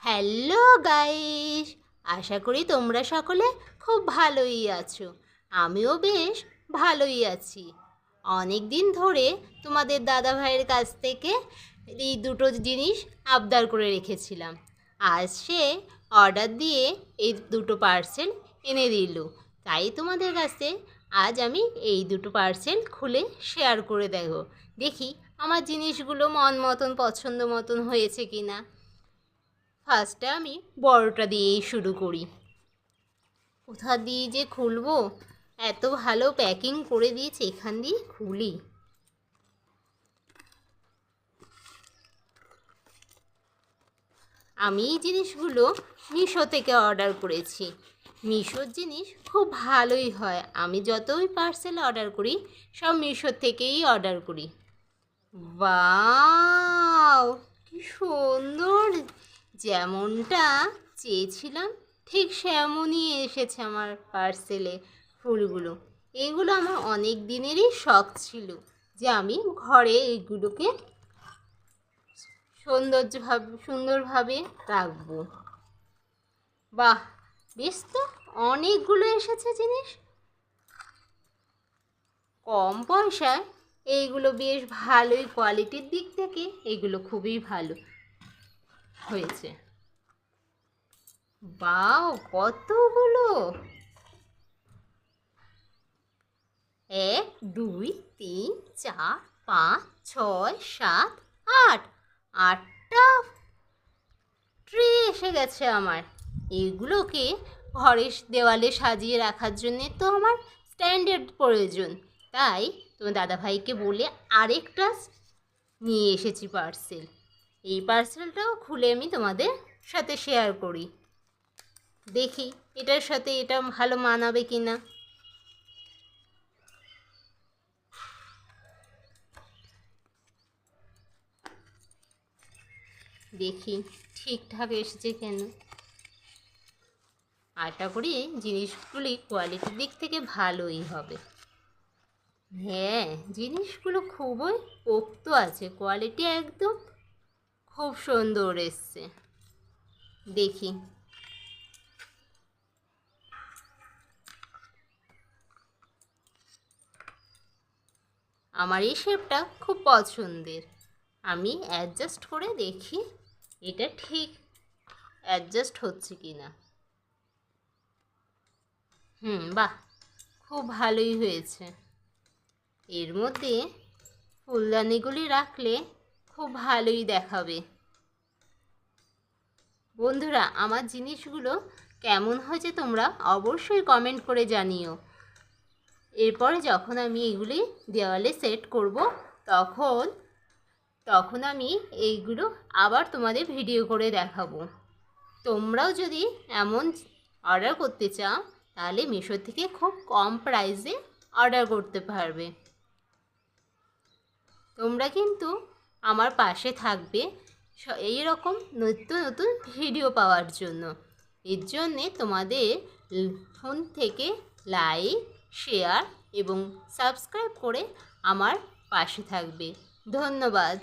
Hello guys, আশা করি তোমরা সকলে খুব ভালোই আছো। আমিও বেশ ভালোই আছি। অনেক দিন ধরে তোমাদের দাদা ভাইয়ের কাছ থেকে এই দুটো জিনিস আবদার করে রেখেছিলাম। আজ সে অর্ডার দিয়ে এই দুটো পার্সেল এনে দিল। তাই তোমাদের কাছে আজ আমি এই দুটো পার্সেল খুলে শেয়ার করে দেখি আমার জিনিসগুলো মন মতন পছন্দ মতন হয়েছে কি না। ফার্স্টে আমি বড়টা দিয়েই শুরু করি। কোথা দিয়ে যে খুলবো, এত ভালো প্যাকিং করে দিয়েছে, এখান দিয়ে খুলি। আমি এই জিনিসগুলো মিশো থেকে অর্ডার করেছি। মিশোর জিনিস খুব ভালোই হয়। আমি যতই পার্সেল অর্ডার করি সব মিশো থেকেই অর্ডার করি। ওয়াও, কি সুন্দর! যেমনটা চেয়েছিলাম ঠিক সেমনই এসেছে আমার পার্সেলে ফুলগুলো। এগুলো আমার অনেক দিনেরই শখ ছিল যে আমি ঘরে এইগুলোকে সুন্দরভাবে রাখবো। বাহ, বেশ তো অনেকগুলো এসেছে জিনিস। কম পয়সায় এইগুলো বেশ ভালোই, কোয়ালিটির দিক থেকে এগুলো খুবই ভালো হয়েছে। বাও, কতগুলো! 1 2 3 4 5 6 7 8, 8টা ট্রে এসে গেছে আমার। এগুলোকে ঘরের দেওয়ালে সাজিয়ে রাখার জন্যে তো আমার স্ট্যান্ডের প্রয়োজন। তাই তোমার দাদাভাইকে বলে আরেকটা নিয়ে এসেছি পার্সেল। এই পার্সেলটাও খুলে আমি তোমাদের সাথে শেয়ার করি। দেখি এটার সাথে এটা ভালো মানাবে কি না। দেখি ঠিকঠাক এসেছে কেন। আশা করি জিনিসগুলি কোয়ালিটির দিক থেকে ভালোই হবে। হ্যাঁ, জিনিসগুলো খুবই পোক্ত আছে, কোয়ালিটি একদম খুব সুন্দর এসছে। দেখি আমার এই শেপটা খুব পছন্দের। আমি অ্যাডজাস্ট করে দেখি এটা ঠিক অ্যাডজাস্ট হচ্ছে কি না। বাহ, খুব ভালোই হয়েছে। এর মধ্যে ফুলদানিগুলি রাখলে খুব ভালোই দেখাবে। বন্ধুরা, আমার জিনিসগুলো কেমন হয়েছে তোমরা অবশ্যই কমেন্ট করে জানিও। এরপরে যখন আমি এগুলি দেওয়ালে সেট করব তখন আমি এইগুলো আবার তোমাদের ভিডিও করে দেখাবো। তোমরাও যদি এমন অর্ডার করতে চাও তাহলে মিশো থেকে খুব কম প্রাইসে অর্ডার করতে পারবে। তোমরা কিন্তু আমার পাশে থাকবে এই রকম নিত্য নতুন ভিডিও পাওয়ার জন্য। এর জন্যে তোমাদের ফোন থেকে লাইক, শেয়ার এবং সাবস্ক্রাইব করে আমার পাশে থাকবে। ধন্যবাদ।